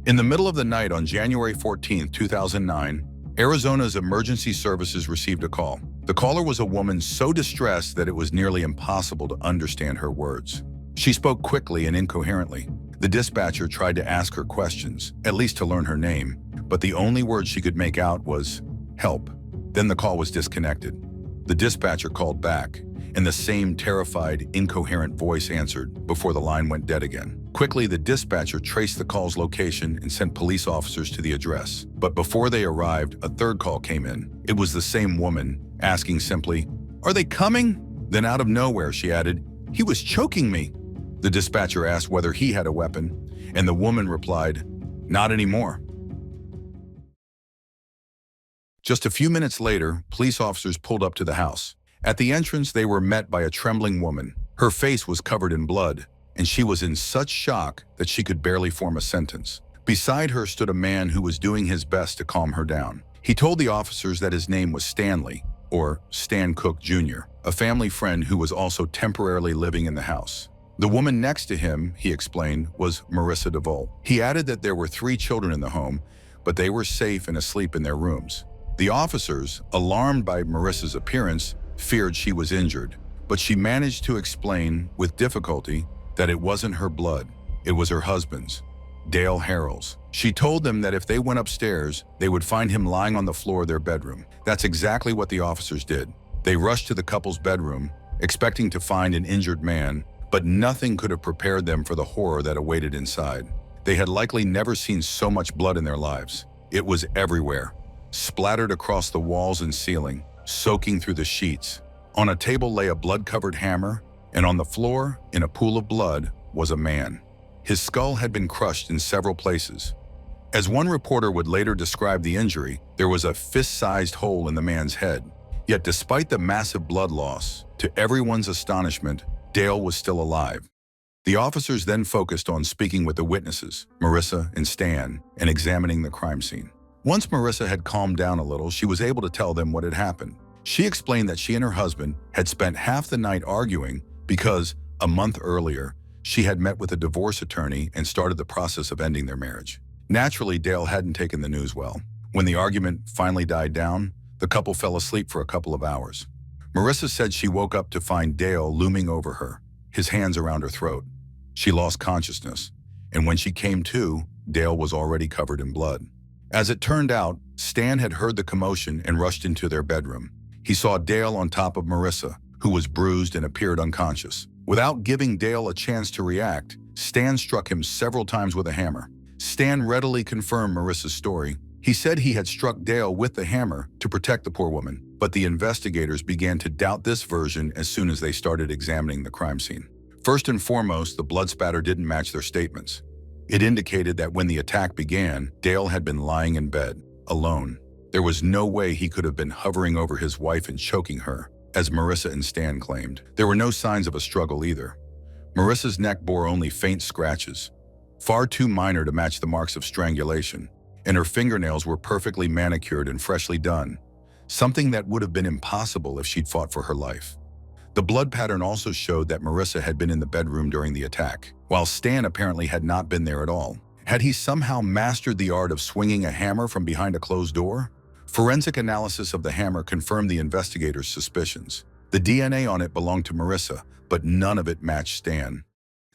In the middle of the night on January 14, 2009, Arizona's emergency services received a call. The caller was a woman so distressed that it was nearly impossible to understand her words. She spoke quickly and incoherently. The dispatcher tried to ask her questions, at least to learn her name, but the only word she could make out was, "Help." Then the call was disconnected. The dispatcher called back, and the same terrified, incoherent voice answered before the line went dead again. Quickly, the dispatcher traced the call's location and sent police officers to the address. But before they arrived, a third call came in. It was the same woman, asking simply, "Are they coming?" Then out of nowhere, she added, "He was choking me." The dispatcher asked whether he had a weapon, and the woman replied, "Not anymore." Just a few minutes later, police officers pulled up to the house. At the entrance, they were met by a trembling woman. Her face was covered in blood, and she was in such shock that she could barely form a sentence. Beside her stood a man who was doing his best to calm her down. He told the officers that his name was Stanley, or Stan Cook Jr., a family friend who was also temporarily living in the house. The woman next to him, he explained, was Marissa DeVol. He added that there were 3 children in the home, but they were safe and asleep in their rooms. The officers, alarmed by Marissa's appearance, feared she was injured, but she managed to explain, with difficulty, that it wasn't her blood, it was her husband's, Dale Harrell's. She told them that if they went upstairs, they would find him lying on the floor of their bedroom. That's exactly what the officers did. They rushed to the couple's bedroom, expecting to find an injured man, but nothing could have prepared them for the horror that awaited inside. They had likely never seen so much blood in their lives. It was everywhere, splattered across the walls and ceiling, soaking through the sheets. On a table lay a blood-covered hammer, and on the floor, in a pool of blood, was a man. His skull had been crushed in several places. As one reporter would later describe the injury, there was a fist-sized hole in the man's head. Yet despite the massive blood loss, to everyone's astonishment, Dale was still alive. The officers then focused on speaking with the witnesses, Marissa and Stan, and examining the crime scene. Once Marissa had calmed down a little, she was able to tell them what had happened. She explained that she and her husband had spent half the night arguing because, a month earlier, she had met with a divorce attorney and started the process of ending their marriage. Naturally, Dale hadn't taken the news well. When the argument finally died down, the couple fell asleep for a couple of hours. Marissa said she woke up to find Dale looming over her, his hands around her throat. She lost consciousness, and when she came to, Dale was already covered in blood. As it turned out, Stan had heard the commotion and rushed into their bedroom. He saw Dale on top of Marissa, who was bruised and appeared unconscious. Without giving Dale a chance to react, Stan struck him several times with a hammer. Stan readily confirmed Marissa's story. He said he had struck Dale with the hammer to protect the poor woman, but the investigators began to doubt this version as soon as they started examining the crime scene. First and foremost, the blood spatter didn't match their statements. It indicated that when the attack began, Dale had been lying in bed, alone. There was no way he could have been hovering over his wife and choking her, as Marissa and Stan claimed. There were no signs of a struggle either. Marissa's neck bore only faint scratches, far too minor to match the marks of strangulation, and her fingernails were perfectly manicured and freshly done, something that would have been impossible if she'd fought for her life. The blood pattern also showed that Marissa had been in the bedroom during the attack, while Stan apparently had not been there at all. Had he somehow mastered the art of swinging a hammer from behind a closed door? Forensic analysis of the hammer confirmed the investigators' suspicions. The DNA on it belonged to Marissa, but none of it matched Stan.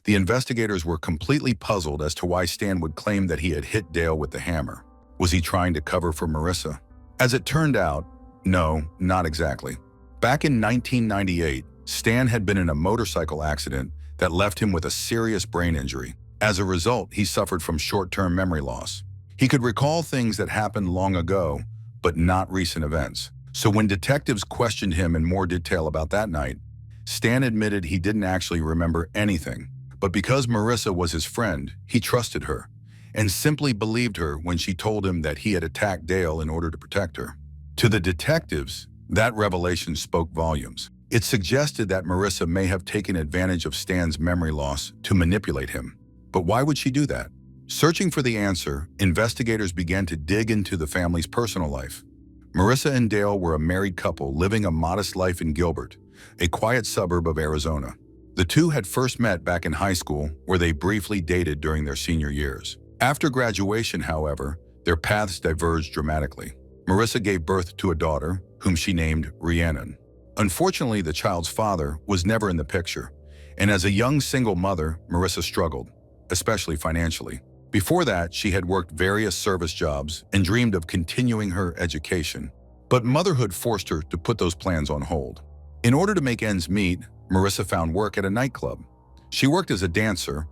The investigators were completely puzzled as to why Stan would claim that he had hit Dale with the hammer. Was he trying to cover for Marissa? As it turned out, no, not exactly. Back in 1998, Stan had been in a motorcycle accident that left him with a serious brain injury. As a result, he suffered from short-term memory loss. He could recall things that happened long ago, but not recent events. So when detectives questioned him in more detail about that night, Stan admitted he didn't actually remember anything. But because Marissa was his friend, he trusted her and simply believed her when she told him that he had attacked Dale in order to protect her. To the detectives, that revelation spoke volumes. It suggested that Marissa may have taken advantage of Stan's memory loss to manipulate him. But why would she do that? Searching for the answer, investigators began to dig into the family's personal life. Marissa and Dale were a married couple living a modest life in Gilbert, a quiet suburb of Arizona. The two had first met back in high school, where they briefly dated during their senior years. After graduation, however, their paths diverged dramatically. Marissa gave birth to a daughter, whom she named Rhiannon. Unfortunately, the child's father was never in the picture, and as a young single mother, Marissa struggled, especially financially. Before that, she had worked various service jobs and dreamed of continuing her education. But motherhood forced her to put those plans on hold. In order to make ends meet, Marissa found work at a nightclub. She worked as a dancer,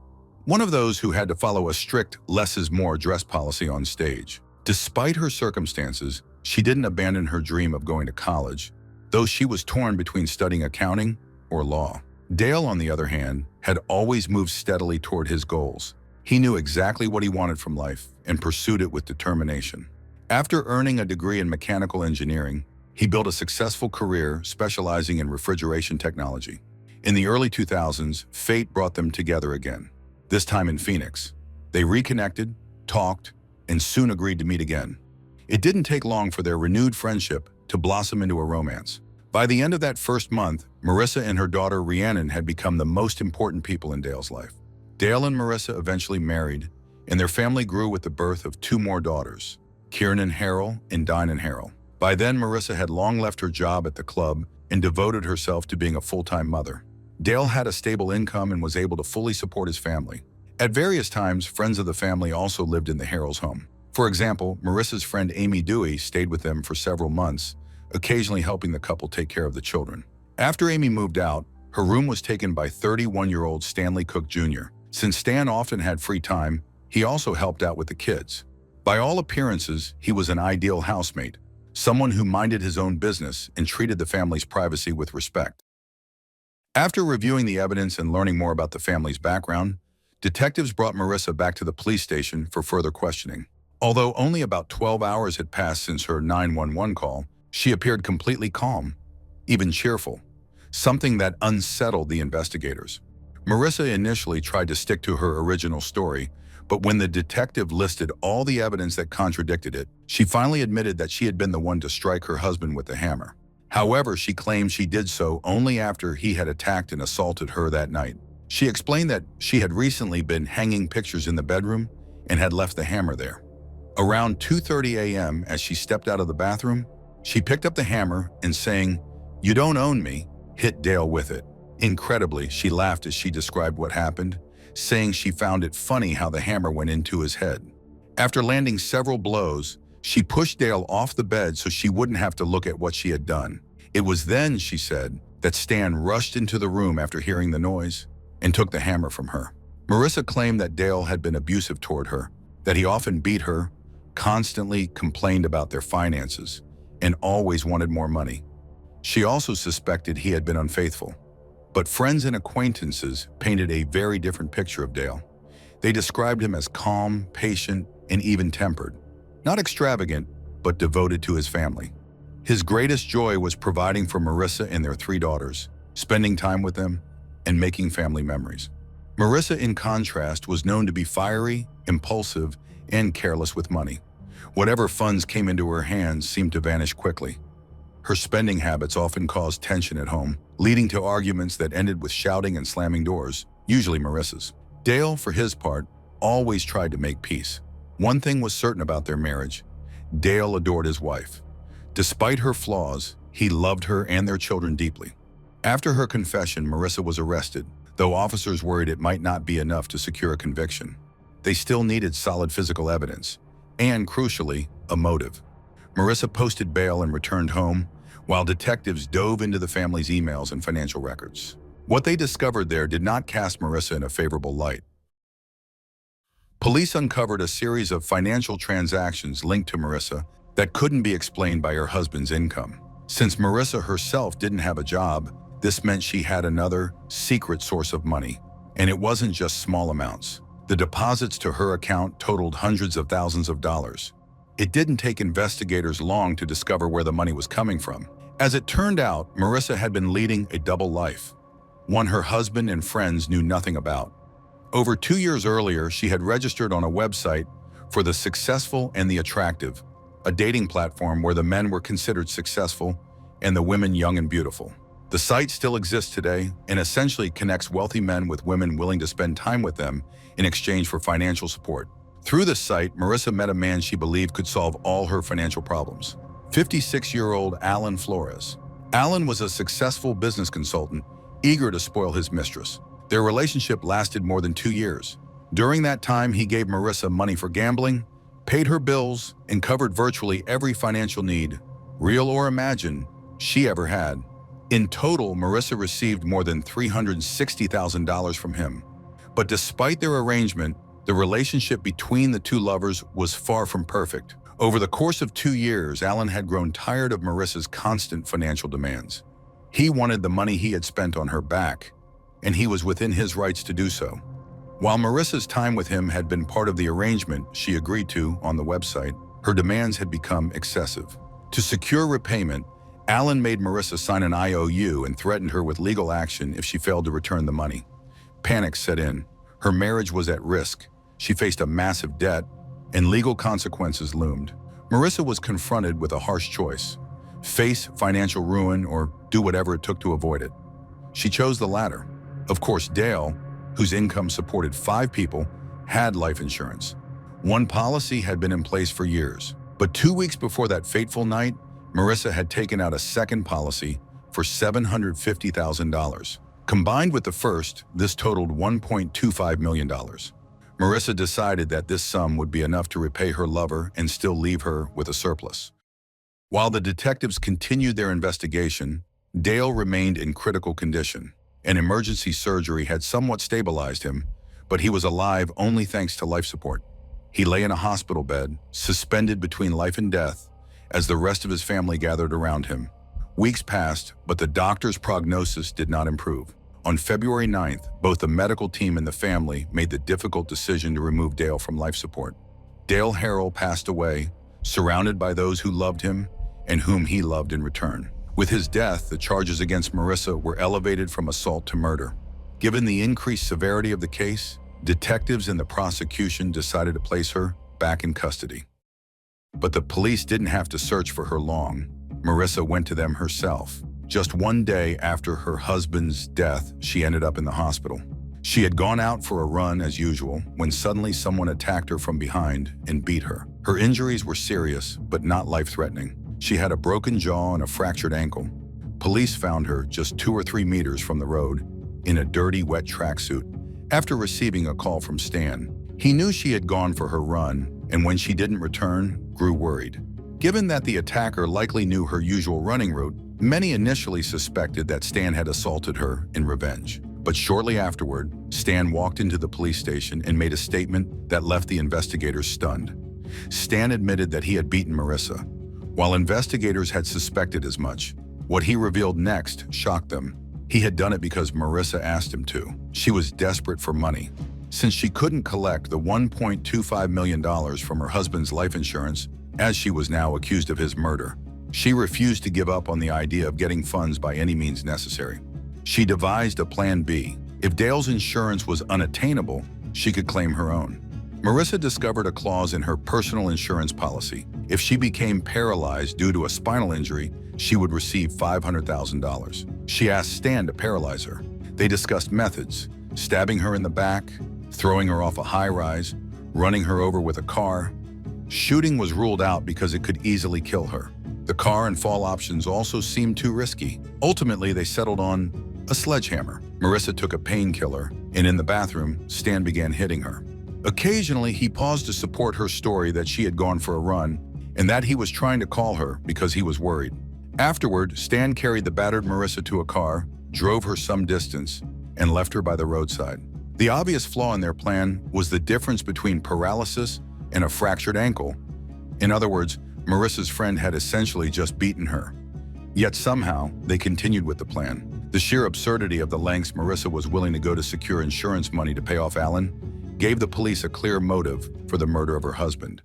one of those who had to follow a strict less is more dress policy on stage. Despite her circumstances, she didn't abandon her dream of going to college, though she was torn between studying accounting or law. Dale, on the other hand, had always moved steadily toward his goals. He knew exactly what he wanted from life and pursued it with determination. After earning a degree in mechanical engineering, he built a successful career specializing in refrigeration technology. In the early 2000s, fate brought them together again, this time in Phoenix. They reconnected, talked, and soon agreed to meet again. It didn't take long for their renewed friendship to blossom into a romance. By the end of that first month, Marissa and her daughter Rhiannon had become the most important people in Dale's life. Dale and Marissa eventually married, and their family grew with the birth of 2 more daughters, Kieran and Harold and Dine and Harold. By then, Marissa had long left her job at the club and devoted herself to being a full-time mother. Dale had a stable income and was able to fully support his family. At various times, friends of the family also lived in the Harrells' home. For example, Marissa's friend Amy Dewey stayed with them for several months, occasionally helping the couple take care of the children. After Amy moved out, her room was taken by 31-year-old Stanley Cook Jr. Since Stan often had free time, he also helped out with the kids. By all appearances, he was an ideal housemate, someone who minded his own business and treated the family's privacy with respect. After reviewing the evidence and learning more about the family's background, detectives brought Marissa back to the police station for further questioning. Although only about 12 hours had passed since her 911 call, she appeared completely calm, even cheerful, something that unsettled the investigators. Marissa initially tried to stick to her original story, but when the detective listed all the evidence that contradicted it, she finally admitted that she had been the one to strike her husband with the hammer. However, she claimed she did so only after he had attacked and assaulted her that night. She explained that she had recently been hanging pictures in the bedroom and had left the hammer there. Around 2:30 a.m., as she stepped out of the bathroom, she picked up the hammer and saying, "You don't own me," hit Dale with it. Incredibly, she laughed as she described what happened, saying she found it funny how the hammer went into his head. After landing several blows, she pushed Dale off the bed so she wouldn't have to look at what she had done. It was then, she said, that Stan rushed into the room after hearing the noise and took the hammer from her. Marissa claimed that Dale had been abusive toward her, that he often beat her, constantly complained about their finances, and always wanted more money. She also suspected he had been unfaithful. But friends and acquaintances painted a very different picture of Dale. They described him as calm, patient, and even-tempered. Not extravagant, but devoted to his family. His greatest joy was providing for Marissa and their 3 daughters, spending time with them, and making family memories. Marissa, in contrast, was known to be fiery, impulsive, and careless with money. Whatever funds came into her hands seemed to vanish quickly. Her spending habits often caused tension at home, leading to arguments that ended with shouting and slamming doors, usually Marissa's. Dale, for his part, always tried to make peace. One thing was certain about their marriage: Dale adored his wife. Despite her flaws, he loved her and their children deeply. After her confession, Marissa was arrested, though officers worried it might not be enough to secure a conviction. They still needed solid physical evidence, and, crucially, a motive. Marissa posted bail and returned home, while detectives dove into the family's emails and financial records. What they discovered there did not cast Marissa in a favorable light. Police uncovered a series of financial transactions linked to Marissa that couldn't be explained by her husband's income. Since Marissa herself didn't have a job, this meant she had another secret source of money. And it wasn't just small amounts. The deposits to her account totaled hundreds of thousands of dollars. It didn't take investigators long to discover where the money was coming from. As it turned out, Marissa had been leading a double life, one her husband and friends knew nothing about. Over 2 years earlier, she had registered on a website for The Successful and the Attractive, a dating platform where the men were considered successful and the women young and beautiful. The site still exists today and essentially connects wealthy men with women willing to spend time with them in exchange for financial support. Through the site, Marissa met a man she believed could solve all her financial problems. 56-year-old Alan Flores. Alan was a successful business consultant, eager to spoil his mistress. Their relationship lasted more than 2 years. During that time, he gave Marissa money for gambling, paid her bills, and covered virtually every financial need, real or imagined, she ever had. In total, Marissa received more than $360,000 from him. But despite their arrangement, the relationship between the two lovers was far from perfect. Over the course of 2 years, Alan had grown tired of Marissa's constant financial demands. He wanted the money he had spent on her back, and he was within his rights to do so. While Marissa's time with him had been part of the arrangement she agreed to on the website, her demands had become excessive. To secure repayment, Alan made Marissa sign an IOU and threatened her with legal action if she failed to return the money. Panic set in. Her marriage was at risk. She faced a massive debt, and legal consequences loomed. Marissa was confronted with a harsh choice: face financial ruin or do whatever it took to avoid it. She chose the latter. Of course, Dale, whose income supported 5 people, had life insurance. One policy had been in place for years. But 2 weeks before that fateful night, Marissa had taken out a second policy for $750,000. Combined with the first, this totaled $1.25 million. Marissa decided that this sum would be enough to repay her lover and still leave her with a surplus. While the detectives continued their investigation, Dale remained in critical condition. An emergency surgery had somewhat stabilized him, but he was alive only thanks to life support. He lay in a hospital bed, suspended between life and death, as the rest of his family gathered around him. Weeks passed, but the doctor's prognosis did not improve. On February 9th, both the medical team and the family made the difficult decision to remove Dale from life support. Dale Harrell passed away, surrounded by those who loved him and whom he loved in return. With his death, the charges against Marissa were elevated from assault to murder. Given the increased severity of the case, detectives and the prosecution decided to place her back in custody. But the police didn't have to search for her long. Marissa went to them herself. Just 1 day after her husband's death, she ended up in the hospital. She had gone out for a run as usual when suddenly someone attacked her from behind and beat her. Her injuries were serious, but not life-threatening. She had a broken jaw and a fractured ankle. Police found her just 2 or 3 meters from the road in a dirty, wet tracksuit. After receiving a call from Stan, he knew she had gone for her run, and when she didn't return, grew worried. Given that the attacker likely knew her usual running route, many initially suspected that Stan had assaulted her in revenge. But shortly afterward, Stan walked into the police station and made a statement that left the investigators stunned. Stan admitted that he had beaten Marissa. While investigators had suspected as much, what he revealed next shocked them. He had done it because Marissa asked him to. She was desperate for money. Since she couldn't collect the $1.25 million from her husband's life insurance, as she was now accused of his murder, she refused to give up on the idea of getting funds by any means necessary. She devised a plan B. If Dale's insurance was unattainable, she could claim her own. Marissa discovered a clause in her personal insurance policy. If she became paralyzed due to a spinal injury, she would receive $500,000. She asked Stan to paralyze her. They discussed methods: stabbing her in the back, throwing her off a high-rise, running her over with a car. Shooting was ruled out because it could easily kill her. The car and fall options also seemed too risky. Ultimately, they settled on a sledgehammer. Marissa took a painkiller, and in the bathroom, Stan began hitting her. Occasionally, he paused to support her story that she had gone for a run and that he was trying to call her because he was worried. Afterward, Stan carried the battered Marissa to a car, drove her some distance, and left her by the roadside. The obvious flaw in their plan was the difference between paralysis and a fractured ankle. In other words, Marissa's friend had essentially just beaten her. Yet somehow, they continued with the plan. The sheer absurdity of the lengths Marissa was willing to go to secure insurance money to pay off Alan gave the police a clear motive for the murder of her husband.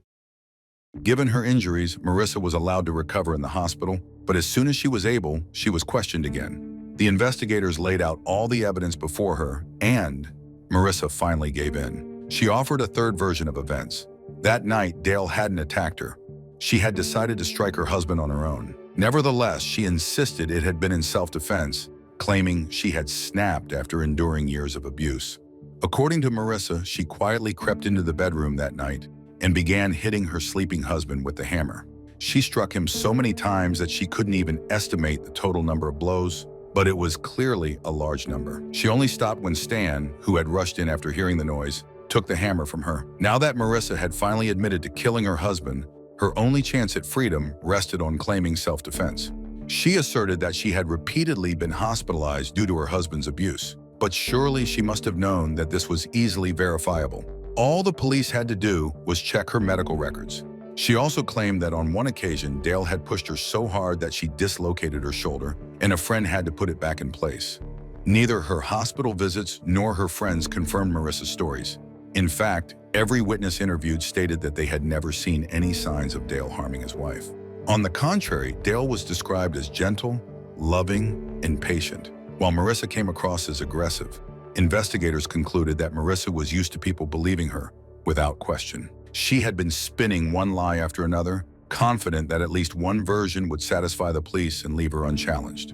Given her injuries, Marissa was allowed to recover in the hospital, but as soon as she was able, she was questioned again. The investigators laid out all the evidence before her, and Marissa finally gave in. She offered a third version of events. That night, Dale hadn't attacked her. She had decided to strike her husband on her own. Nevertheless, she insisted it had been in self-defense, claiming she had snapped after enduring years of abuse. According to Marissa, she quietly crept into the bedroom that night and began hitting her sleeping husband with the hammer. She struck him so many times that she couldn't even estimate the total number of blows, but it was clearly a large number. She only stopped when Stan, who had rushed in after hearing the noise, took the hammer from her. Now that Marissa had finally admitted to killing her husband, her only chance at freedom rested on claiming self-defense. She asserted that she had repeatedly been hospitalized due to her husband's abuse, but surely she must have known that this was easily verifiable. All the police had to do was check her medical records. She also claimed that on one occasion, Dale had pushed her so hard that she dislocated her shoulder, and a friend had to put it back in place. Neither her hospital visits nor her friends confirmed Marissa's stories. In fact, every witness interviewed stated that they had never seen any signs of Dale harming his wife. On the contrary, Dale was described as gentle, loving, and patient, while Marissa came across as aggressive. Investigators concluded that Marissa was used to people believing her, without question. She had been spinning one lie after another, confident that at least one version would satisfy the police and leave her unchallenged.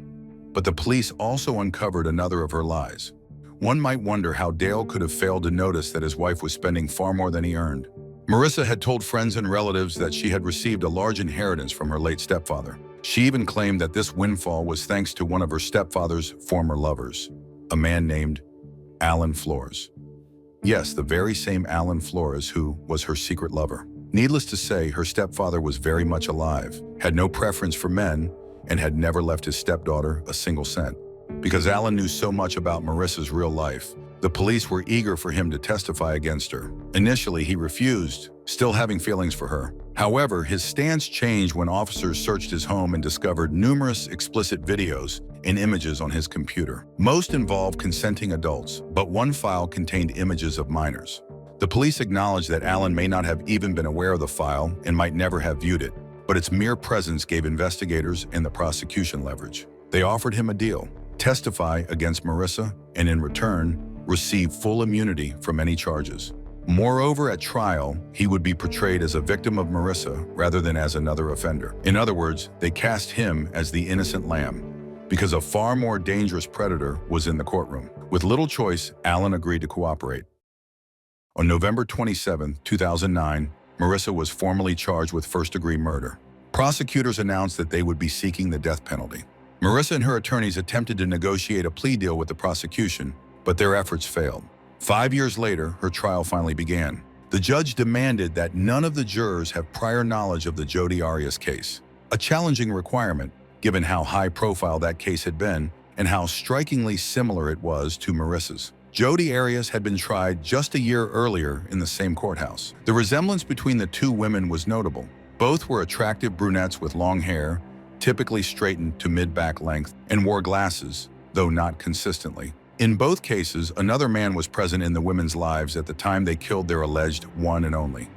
But the police also uncovered another of her lies. One might wonder how Dale could have failed to notice that his wife was spending far more than he earned. Marissa had told friends and relatives that she had received a large inheritance from her late stepfather. She even claimed that this windfall was thanks to one of her stepfather's former lovers, a man named Alan Flores. Yes, the very same Alan Flores who was her secret lover. Needless to say, her stepfather was very much alive, had no preference for men, and had never left his stepdaughter a single cent. Because Alan knew so much about Marissa's real life, the police were eager for him to testify against her. Initially, he refused, still having feelings for her. However, his stance changed when officers searched his home and discovered numerous explicit videos and images on his computer. Most involved consenting adults, but one file contained images of minors. The police acknowledged that Alan may not have even been aware of the file and might never have viewed it, but its mere presence gave investigators and the prosecution leverage. They offered him a deal: testify against Marissa and in return, receive full immunity from any charges. Moreover, at trial, he would be portrayed as a victim of Marissa rather than as another offender. In other words, they cast him as the innocent lamb, because a far more dangerous predator was in the courtroom. With little choice, Alan agreed to cooperate. On November 27, 2009, Marissa was formally charged with first-degree murder. Prosecutors announced that they would be seeking the death penalty. Marissa and her attorneys attempted to negotiate a plea deal with the prosecution, but their efforts failed. 5 years later, her trial finally began. The judge demanded that none of the jurors have prior knowledge of the Jodi Arias case, a challenging requirement given how high-profile that case had been and how strikingly similar it was to Marissa's. Jodi Arias had been tried just a year earlier in the same courthouse. The resemblance between the two women was notable. Both were attractive brunettes with long hair, typically straightened to mid-back length, and wore glasses, though not consistently. In both cases, another man was present in the women's lives at the time they killed their alleged one and only.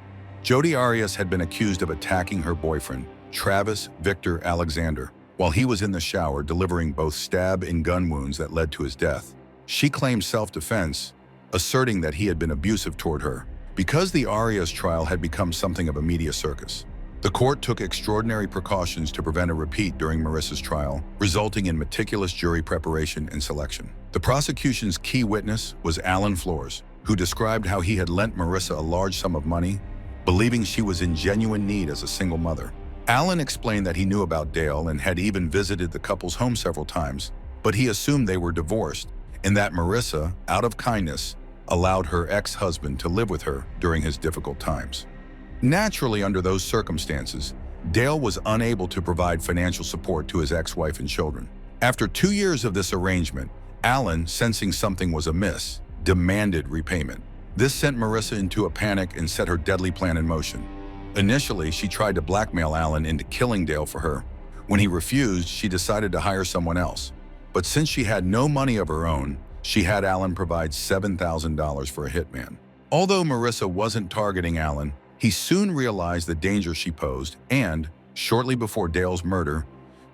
Jodi Arias had been accused of attacking her boyfriend, Travis Victor Alexander, while he was in the shower delivering both stab and gun wounds that led to his death. She claimed self-defense, asserting that he had been abusive toward her. Because the Arias trial had become something of a media circus, the court took extraordinary precautions to prevent a repeat during Marissa's trial, resulting in meticulous jury preparation and selection. The prosecution's key witness was Alan Flores, who described how he had lent Marissa a large sum of money, believing she was in genuine need as a single mother. Alan explained that he knew about Dale and had even visited the couple's home several times, but he assumed they were divorced and that Marissa, out of kindness, allowed her ex-husband to live with her during his difficult times. Naturally, under those circumstances, Dale was unable to provide financial support to his ex-wife and children. After 2 years of this arrangement, Alan, sensing something was amiss, demanded repayment. This sent Marissa into a panic and set her deadly plan in motion. Initially, she tried to blackmail Alan into killing Dale for her. When he refused, she decided to hire someone else. But since she had no money of her own, she had Alan provide $7,000 for a hitman. Although Marissa wasn't targeting Alan, he soon realized the danger she posed and, shortly before Dale's murder,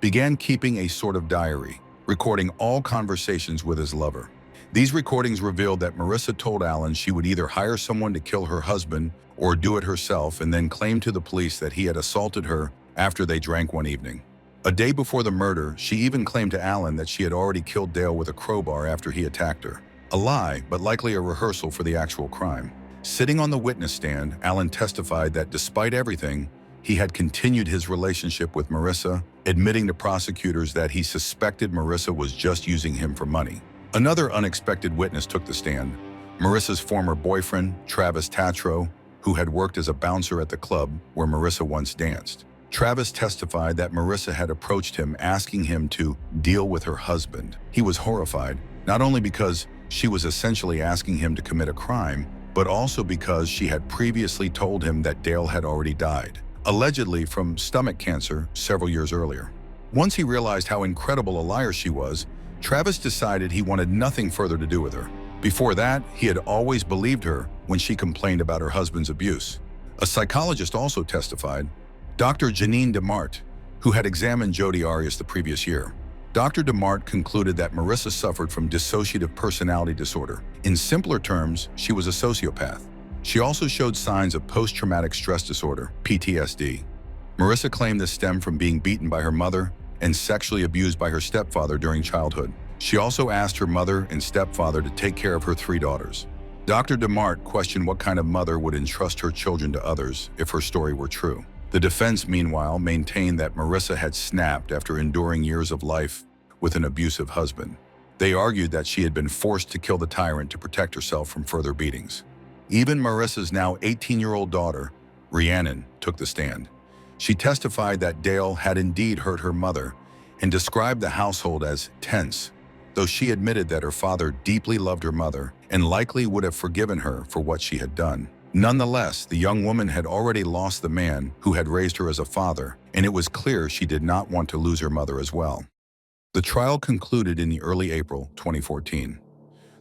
began keeping a sort of diary, recording all conversations with his lover. These recordings revealed that Marissa told Alan she would either hire someone to kill her husband or do it herself, and then claimed to the police that he had assaulted her after they drank one evening. A day before the murder, she even claimed to Alan that she had already killed Dale with a crowbar after he attacked her. A lie, but likely a rehearsal for the actual crime. Sitting on the witness stand, Allen testified that despite everything, he had continued his relationship with Marissa, admitting to prosecutors that he suspected Marissa was just using him for money. Another unexpected witness took the stand, Marissa's former boyfriend, Travis Tatro, who had worked as a bouncer at the club where Marissa once danced. Travis testified that Marissa had approached him asking him to deal with her husband. He was horrified, not only because she was essentially asking him to commit a crime, but also because she had previously told him that Dale had already died, allegedly from stomach cancer several years earlier. Once he realized how incredible a liar she was, Travis decided he wanted nothing further to do with her. Before that, he had always believed her when she complained about her husband's abuse. A psychologist also testified, Dr. Janine DeMart, who had examined Jodi Arias the previous year. Dr. DeMart concluded that Marissa suffered from dissociative personality disorder. In simpler terms, she was a sociopath. She also showed signs of post-traumatic stress disorder, PTSD. Marissa claimed this stemmed from being beaten by her mother and sexually abused by her stepfather during childhood. She also asked her mother and stepfather to take care of her 3 daughters. Dr. DeMart questioned what kind of mother would entrust her children to others if her story were true. The defense, meanwhile, maintained that Marissa had snapped after enduring years of life with an abusive husband. They argued that she had been forced to kill the tyrant to protect herself from further beatings. Even Marissa's now 18-year-old daughter, Rhiannon, took the stand. She testified that Dale had indeed hurt her mother and described the household as tense, though she admitted that her father deeply loved her mother and likely would have forgiven her for what she had done. Nonetheless, the young woman had already lost the man who had raised her as a father, and it was clear she did not want to lose her mother as well. The trial concluded in the early April 2014.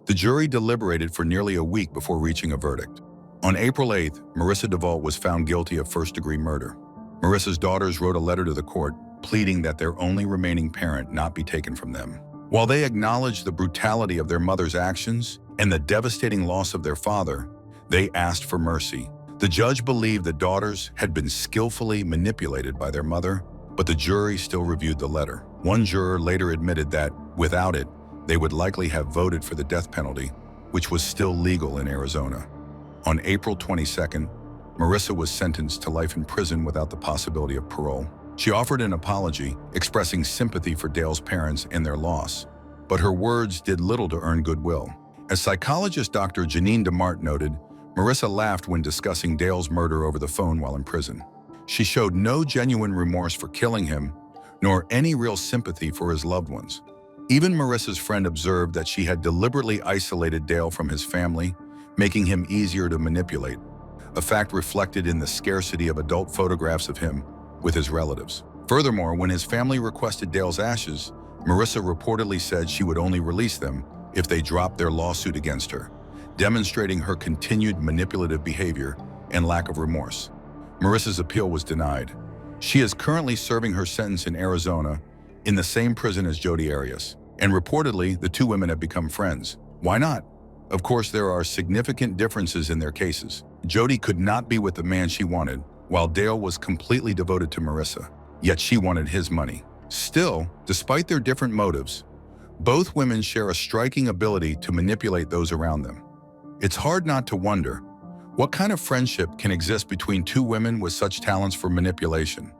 The jury deliberated for nearly a week before reaching a verdict. On April 8th, Marissa DeVault was found guilty of first-degree murder. Marissa's daughters wrote a letter to the court pleading that their only remaining parent not be taken from them. While they acknowledged the brutality of their mother's actions and the devastating loss of their father, they asked for mercy. The judge believed the daughters had been skillfully manipulated by their mother, but the jury still reviewed the letter. One juror later admitted that, without it, they would likely have voted for the death penalty, which was still legal in Arizona. On April 22nd, Marissa was sentenced to life in prison without the possibility of parole. She offered an apology, expressing sympathy for Dale's parents and their loss, but her words did little to earn goodwill. As psychologist Dr. Janine DeMart noted, Marissa laughed when discussing Dale's murder over the phone while in prison. She showed no genuine remorse for killing him, nor any real sympathy for his loved ones. Even Marissa's friend observed that she had deliberately isolated Dale from his family, making him easier to manipulate, a fact reflected in the scarcity of adult photographs of him with his relatives. Furthermore, when his family requested Dale's ashes, Marissa reportedly said she would only release them if they dropped their lawsuit against her, demonstrating her continued manipulative behavior and lack of remorse. Marissa's appeal was denied. She is currently serving her sentence in Arizona in the same prison as Jodi Arias, and reportedly the two women have become friends. Why not? Of course, there are significant differences in their cases. Jodi could not be with the man she wanted, while Dale was completely devoted to Marissa, yet she wanted his money. Still, despite their different motives, both women share a striking ability to manipulate those around them. It's hard not to wonder, what kind of friendship can exist between two women with such talents for manipulation?